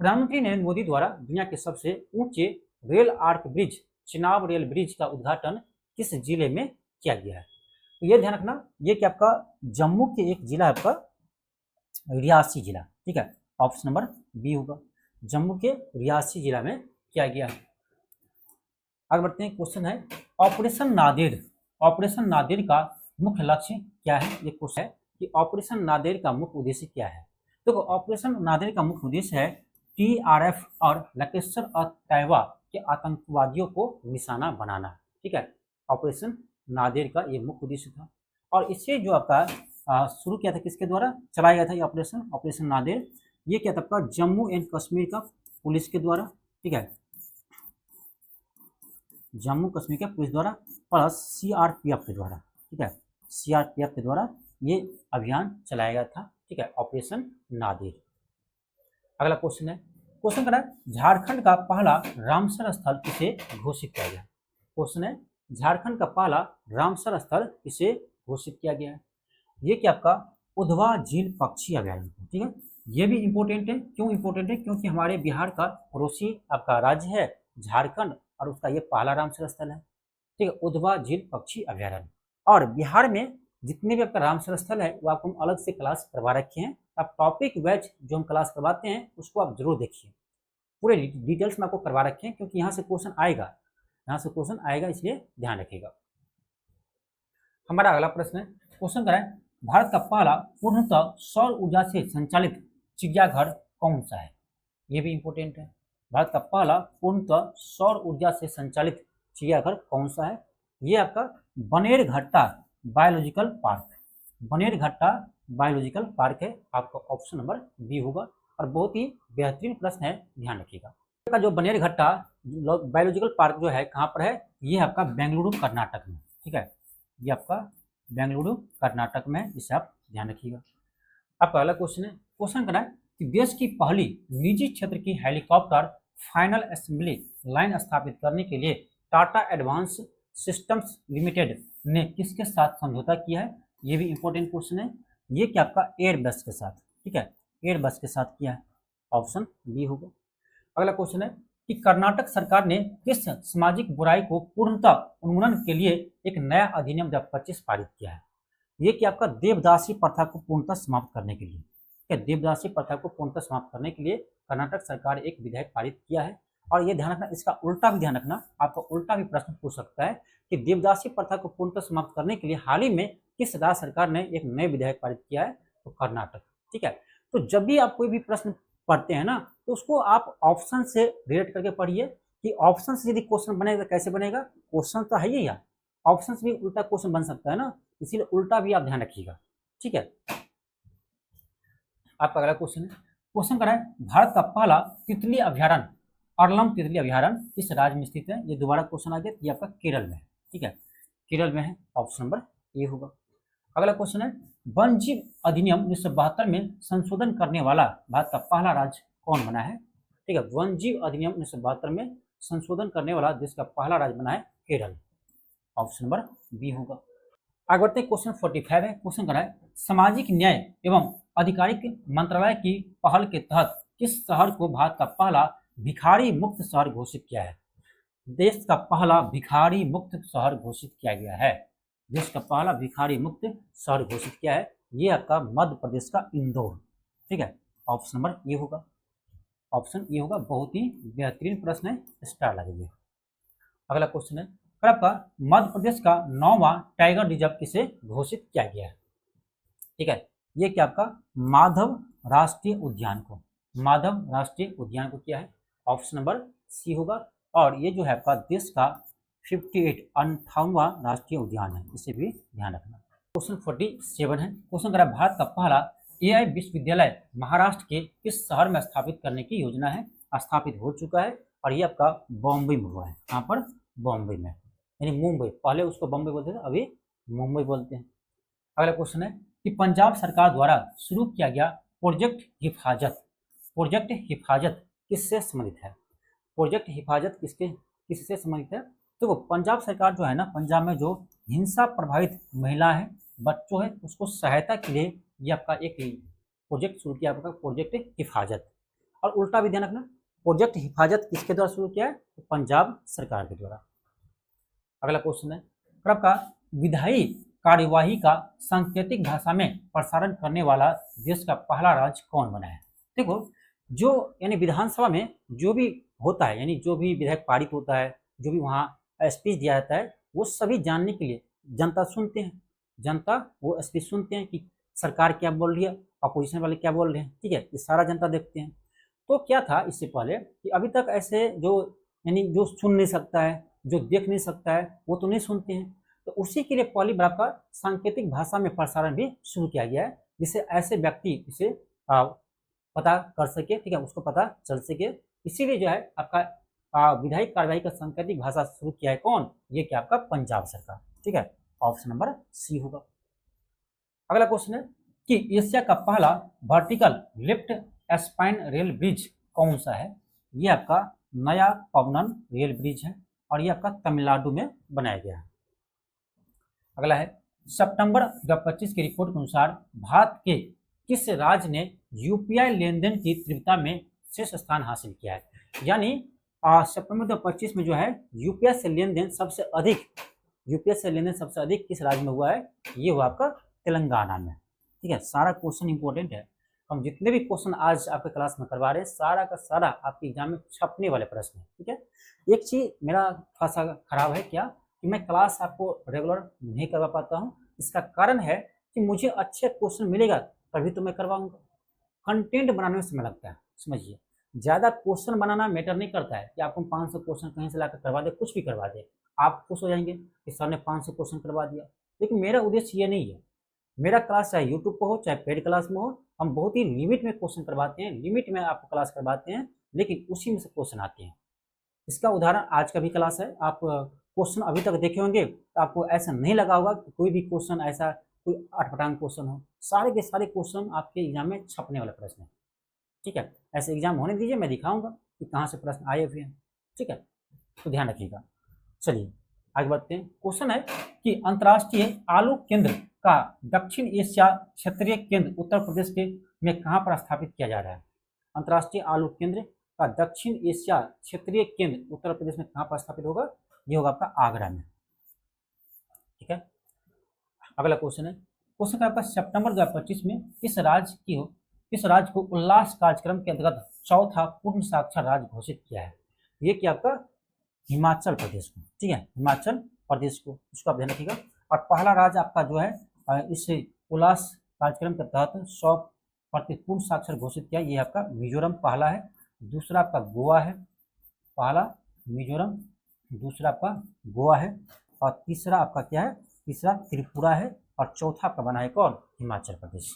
प्रधानमंत्री नरेंद्र मोदी द्वारा दुनिया के सबसे ऊंचे rail arch bridge Chenab rail bridge का उद्घाटन किस जिले में किया गया है? तो ये ध्यान रखना, ये कि आपका जम्मू के एक जिला है आपका रियासी जिला। ठीक है, ऑप्शन नंबर बी होगा, जम्मू के रियासी जिला में किया गया है। आगे बढ़ते हैं। क्वेश्चन है ऑपरेशन नादेर, ऑपरेशन नादेर का मुख्य लक्ष्य क्या है? ये क्वेश्चन है कि ऑपरेशन नादेर का मुख्य उद्देश्य क्या है? देखो, ऑपरेशन नादेर का मुख्य उद्देश्य है टीआरएफ और लश्कर और तैयबा के आतंकवादियों को निशाना बनाना। ठीक है, ऑपरेशन नादेर का ये मुख्य उद्देश्य था। और इससे जो आपका शुरू किया था, किसके द्वारा चलाया गया था ये ऑपरेशन? ऑपरेशन नादेर ये क्या था आपका जम्मू एंड कश्मीर का पुलिस के द्वारा। ठीक है, जम्मू कश्मीर के पुलिस द्वारा प्लस सीआरपीएफ के द्वारा। ठीक है, सीआरपीएफ के द्वारा ये अभियान चलाया गया था। ठीक है, ऑपरेशन नादेर। अगला क्वेश्चन है, क्वेश्चन करा झारखंड का पहला रामसर स्थल किसे घोषित किया गया? क्वेश्चन है झारखंड का पहला रामसर स्थल किसे घोषित किया गया है? ये क्या आपका उधवा झील पक्षी अभयारण्य। ठीक है, ये भी इंपॉर्टेंट है। क्यों इंपॉर्टेंट है? क्योंकि हमारे बिहार का पड़ोसी आपका राज्य है झारखंड और उसका ये पहला रामसर स्थल है। ठीक है, उधवा झील पक्षी अभयारण्य। और बिहार में जितने भी आपका रामसर स्थल है वो आपको हम अलग से क्लास करवा रखे हैं। आप टॉपिक वाइज जो हम क्लास करवाते हैं उसको आप जरूर देखिए, पूरे डिटेल्स में आपको करवा रखे हैं, क्योंकि यहाँ से क्वेश्चन आएगा, यहाँ से क्वेश्चन आएगा, इसलिए ध्यान रखिएगा। हमारा अगला प्रश्न है, क्वेश्चन कराएं भारत का पहला पूर्णतः सौर ऊर्जा से संचालित चिड़ियाघर कौन सा है? ये भी इंपॉर्टेंट है। भारत का पहला पूर्णतः सौर ऊर्जा से संचालित चिड़ियाघर कौन सा है? ये आपका Bannerghatta biological park, Bannerghatta biological park है। आपका ऑप्शन नंबर बी होगा। और बहुत ही बेहतरीन प्रश्न है, ध्यान रखिएगा। का जो बनेरघट्टा बायोलॉजिकल पार्क जो है कहाँ पर है? ये आपका बेंगलुरु कर्नाटक में। ठीक है, ये आपका बेंगलुरु कर्नाटक में, इसे आप ध्यान रखिएगा। आपका अगला क्वेश्चन है, क्वेश्चन करना है कि देश की पहली निजी क्षेत्र की हेलीकॉप्टर फाइनल असेंबली लाइन स्थापित करने के लिए टाटा एडवांस सिस्टम्स लिमिटेड ने किसके साथ समझौता किया है? ये भी इंपॉर्टेंट क्वेश्चन है। ये क्या आपका एयरबस के साथ। ठीक है, एयरबस के साथ किया है, ऑप्शन बी होगा। अगला क्वेश्चन है कि कर्नाटक सरकार ने किस सामाजिक बुराई को पूर्णतः उन्मूलन के लिए एक नया अधिनियम 2025 पारित किया है? ये कि आपका देवदासी प्रथा को पूर्णतः समाप्त करने के लिए। ठीक है, देवदासी प्रथा को पूर्णतः समाप्त करने के लिए कर्नाटक सरकार एक विधेयक पारित किया है। और ये ध्यान रखना, इसका उल्टा भी ध्यान रखना, आपका उल्टा भी प्रश्न पूछ सकता है कि देवदासी प्रथा को पूर्णतः समाप्त करने के लिए हाल ही में किस राज्य सरकार ने एक नए विधेयक पारित किया है? तो कर्नाटक। ठीक है, तो जब भी आप कोई भी प्रश्न पढ़ते हैं ना, तो उसको आप ऑप्शन से रिलेट करके पढ़िए कि ऑप्शन से यदि क्वेश्चन बनेगा तो कैसे बनेगा? क्वेश्चन तो है ही, ऑप्शन से भी उल्टा क्वेश्चन बन सकता है ना, इसीलिए उल्टा भी आप ध्यान रखिएगा। ठीक है, आपका अगला क्वेश्चन है, क्वेश्चन कराएं भारत का पहला तितली अभ्यारण्य अरलम तितली अभ्यारण्य किस राज्य में स्थित है? ये दोबारा क्वेश्चन आ गया, ये आपका केरल में है। ठीक है, केरल में है, ऑप्शन नंबर ए होगा। अगला क्वेश्चन है वन जीव अधिनियम 1972 में संशोधन करने वाला भारत का पहला राज्य कौन बना है? ठीक है, वन जीव अधिनियम 1972 में संशोधन करने वाला देश का पहला राज्य बना है केरल, ऑप्शन नंबर बी होगा। आगे बढ़ते हैं, क्वेश्चन 45 है। क्वेश्चन करा है सामाजिक न्याय एवं आधिकारिक मंत्रालय की पहल के तहत किस शहर को भारत का पहला भिखारी मुक्त शहर घोषित किया है? देश का पहला भिखारी मुक्त शहर घोषित किया गया है, देश का पहला भिखारी मुक्त शहर घोषित किया है, ये आपका मध्य प्रदेश का इंदौर। ठीक है, ऑप्शन नंबर ये होगा, ऑप्शन ये होगा। बहुत ही बेहतरीन प्रश्न है, स्टार लगेगा। अगला क्वेश्चन है आपका मध्य प्रदेश का 9वां टाइगर रिजर्व किसे घोषित किया गया है? ठीक है, ये क्या आपका माधव राष्ट्रीय उद्यान को, माधव राष्ट्रीय उद्यान को किया है, ऑप्शन नंबर सी होगा। और ये जो है आपका देश का 58वां राष्ट्रीय उद्यान है, इसे भी ध्यान रखना। क्वेश्चन 47 है। क्वेश्चन करा भारत का पहला एआई विश्वविद्यालय महाराष्ट्र के किस शहर में स्थापित करने की योजना है? स्थापित हो चुका है और ये आपका बॉम्बे में हुआ है। कहाँ पर? बॉम्बे में, यानी मुंबई। पहले उसको बॉम्बे बोलते थे, अभी मुंबई बोलते हैं। अगला क्वेश्चन है कि पंजाब सरकार द्वारा शुरू किया गया प्रोजेक्ट हिफाजत, प्रोजेक्ट हिफाजत किससे संबंधित है? प्रोजेक्ट हिफाजत किससे संबंधित है? तो वो पंजाब सरकार जो है ना, पंजाब में जो हिंसा प्रभावित महिला है, बच्चों है, उसको सहायता के लिए ये आपका एक प्रोजेक्ट शुरू किया, आपका प्रोजेक्ट हिफाजत। और उल्टा भी ध्यान रखना, प्रोजेक्ट हिफाजत किसके द्वारा शुरू किया है? तो पंजाब सरकार के द्वारा। अगला क्वेश्चन है आपका विधायी कार्यवाही का सांकेतिक भाषा में प्रसारण करने वाला देश का पहला राज्य कौन बना है? देखो, जो यानी विधानसभा में जो भी होता है, यानी जो भी विधेयक पारित होता है, जो भी वहाँ स्पीच दिया जाता है, वो सभी जानने के लिए जनता सुनते हैं। जनता वो स्पीच सुनते हैं कि सरकार क्या बोल रही है, अपोजिशन वाले क्या बोल रहे हैं, ठीक है, ये सारा जनता देखते हैं। तो क्या था इससे पहले कि अभी तक ऐसे जो यानी जो सुन नहीं सकता है, जो देख नहीं सकता है, वो तो नहीं सुनते हैं। तो उसी के लिए पहली बार का सांकेतिक भाषा में प्रसारण भी शुरू किया गया है, जिससे ऐसे व्यक्ति इसे पता कर सके, ठीक है, उसको पता चल सके। इसीलिए जो है आपका विधायी कार्यवाही का सांकेतिक भाषा शुरू किया है कौन? ये क्या आपका पंजाब सरकार, ठीक है। ऑप्शन नंबर सी होगा। अगला क्वेश्चन है कि एशिया का पहला vertical lift spine rail bridge कौन सा है? ये आपका नया पवनन रेल ब्रिज है और ये आपका तमिलनाडु में बनाया गया है। अगला है सितंबर 2025 की रिपोर्ट के अनुसार भारत के किस राज्य ने यूपीआई लेन देन की तीव्रता में शीर्ष स्थान हासिल किया है? यानी सितंबर 2025 में जो है यूपीआई से लेन देन सबसे अधिक किस राज्य में हुआ है? ये हुआ आपका तेलंगाना में, ठीक है। सारा क्वेश्चन इंपॉर्टेंट है। हम जितने भी क्वेश्चन आज आपके क्लास में करवा रहे हैं, सारा का सारा आपके एग्जाम में छपने वाले प्रश्न है, ठीक है। एक चीज मेरा थोड़ा सा खराब है क्या कि मैं क्लास आपको रेगुलर नहीं करवा पाता हूँ। इसका कारण है कि मुझे अच्छे क्वेश्चन मिलेगा तभी तो मैं करवाऊंगा। कंटेंट बनाने में समय लगता है, समझिए। ज़्यादा क्वेश्चन बनाना मैटर नहीं करता है कि आपको 500 क्वेश्चन कहीं से लाकर करवा दे, कुछ भी करवा दे, आप खुश हो जाएंगे कि सर ने 500 क्वेश्चन करवा दिया। लेकिन मेरा उद्देश्य ये नहीं है। मेरा क्लास चाहे यूट्यूब पर हो चाहे पेड क्लास में हो, हम बहुत ही लिमिट में क्वेश्चन करवाते हैं, लिमिट में आपको क्लास करवाते हैं, लेकिन उसी में से क्वेश्चन आते हैं। इसका उदाहरण आज का भी क्लास है। आप क्वेश्चन अभी तक देखे होंगे तो आपको ऐसा नहीं लगा होगा कि कोई भी क्वेश्चन ऐसा कोई अटपटांग क्वेश्चन हो। सारे के सारे क्वेश्चन आपके एग्जाम में छपने वाले प्रश्न है, ठीक है। ऐसे एग्जाम होने दीजिए, मैं दिखाऊंगा कि कहाँ से प्रश्न आए हुए हैं, ठीक है, तो ध्यान रखिएगा। चलिए आगे बढ़ते हैं। क्वेश्चन है कि अंतर्राष्ट्रीय आलू केंद्र का दक्षिण एशिया क्षेत्रीय केंद्र उत्तर प्रदेश के में कहाँ पर स्थापित किया जा रहा है? अंतर्राष्ट्रीय आलू केंद्र का दक्षिण एशिया क्षेत्रीय केंद्र उत्तर प्रदेश में कहाँ पर स्थापित होगा? ये होगा आपका आगरा में, ठीक है। अगला क्वेश्चन है, क्वेश्चन का आपका सितंबर 2025 में किस राज्य को उल्लास कार्यक्रम के अंतर्गत चौथा पूर्ण साक्षर राज्य घोषित किया है? ये क्या आपका हिमाचल प्रदेश को, ठीक है, हिमाचल प्रदेश को, इसको आप ध्यान रखिएगा। और पहला राज्य आपका जो है इस उल्लास कार्यक्रम के तहत 100% पूर्ण साक्षर घोषित किया, ये आपका मिजोरम पहला है। दूसरा आपका गोवा है, पहला मिजोरम, दूसरा आपका गोवा है, और तीसरा आपका क्या है? तीसरा त्रिपुरा है, और चौथा आपका बना है कौन? हिमाचल प्रदेश,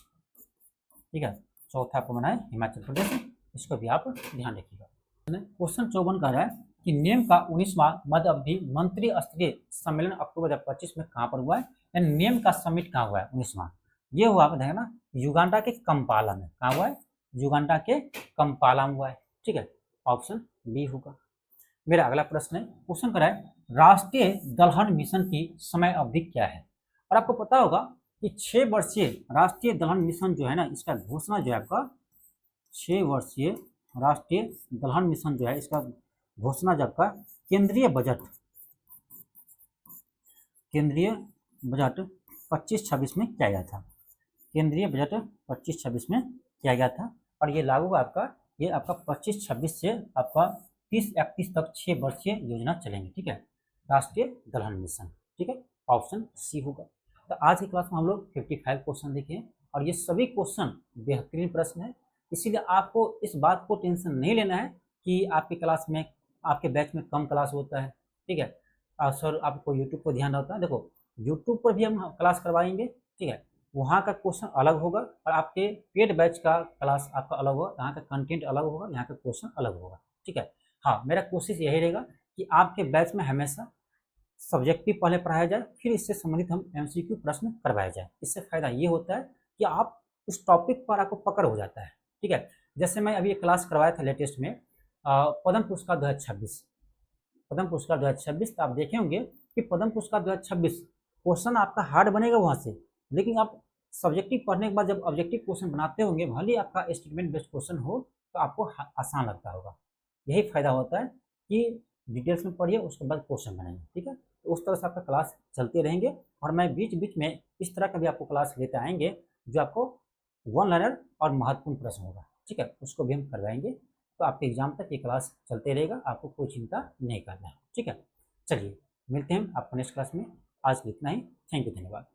ठीक है। चौथा आपको बना है हिमाचल प्रदेश, इसको भी आप ध्यान रखिएगा। क्वेश्चन 54 कह रहा है कि नेम का 19वां मध्य अवधि मंत्री स्तरीय सम्मेलन अक्टूबर 2025 में कहाँ पर हुआ है? यानी नेम का समिट कहाँ हुआ है 19वां? ये हुआ आप देखना युगांडा के कंपाला में। कहाँ हुआ है? युगांडा के कंपाला में हुआ है, ठीक है। ऑप्शन बी होगा। मेरा अगला प्रश्न है, क्वेश्चन कर रहा है राष्ट्रीय दलहन मिशन की समय अवधि क्या है? और आपको पता होगा कि 6 वर्षीय राष्ट्रीय दलहन मिशन जो है ना, इसका घोषणा जो है आपका 6 वर्षीय राष्ट्रीय दलहन मिशन जो है, इसका घोषणा जब का केंद्रीय बजट 25-26 में किया गया था। केंद्रीय बजट 25-26 में किया गया था, और ये लागू आपका 25-26 से आपका 30-31 तक 6 वर्षीय योजना चलेंगे, ठीक है। राष्ट्रीय दलहन मिशन, ठीक है, ऑप्शन सी होगा। तो आज की क्लास में हम लोग 55 क्वेश्चन देखे, और ये सभी क्वेश्चन बेहतरीन प्रश्न है। इसीलिए आपको इस बात को टेंशन नहीं लेना है कि आपकी क्लास में, आपके बैच में कम क्लास होता है, ठीक है। सर आपको यूट्यूब पर ध्यान होता है, देखो यूट्यूब पर भी हम क्लास करवाएंगे, ठीक है, वहाँ का क्वेश्चन अलग होगा और आपके पेड बैच का क्लास आपका अलग होगा, यहाँ का कंटेंट अलग होगा, यहाँ का क्वेश्चन अलग होगा। ठीक है, हाँ मेरा कोशिश यही रहेगा कि आपके बैच में हमेशा सब्जेक्टिव पहले पढ़ाया जाए, फिर इससे संबंधित हम एमसीक्यू प्रश्न करवाया जाए। इससे फायदा ये होता है कि आप उस टॉपिक पर आपको पकड़ हो जाता है। ठीक है, जैसे मैं अभी एक क्लास करवाया था लेटेस्ट में पद्म पुरस्कार 2026, पद्म पुरस्कार 2026, तो आप देखे होंगे कि पद्म पुरस्कार 2026 क्वेश्चन आपका हार्ड बनेगा वहाँ से, लेकिन आप सब्जेक्टिव पढ़ने के बाद जब ऑब्जेक्टिव क्वेश्चन बनाते होंगे, भले ही आपका स्टेटमेंट बेस्ड क्वेश्चन हो तो आपको आसान लगता होगा। यही फायदा होता है कि डिटेल्स में पढ़िए, उसके बाद क्वेश्चन बनाइए। ठीक है, तो उस तरह से आपका क्लास चलते रहेंगे और मैं बीच बीच में इस तरह का भी आपको क्लास लेते आएंगे जो आपको वन लाइनर और महत्वपूर्ण प्रश्न होगा। ठीक है, उसको भी हम करवाएंगे, तो आपके एग्जाम तक ये क्लास चलते रहेगा, आपको कोई चिंता नहीं करना है। ठीक है, चलिए मिलते हैं आपको नेक्स्ट क्लास में। आज इतना ही, थैंक यू, धन्यवाद।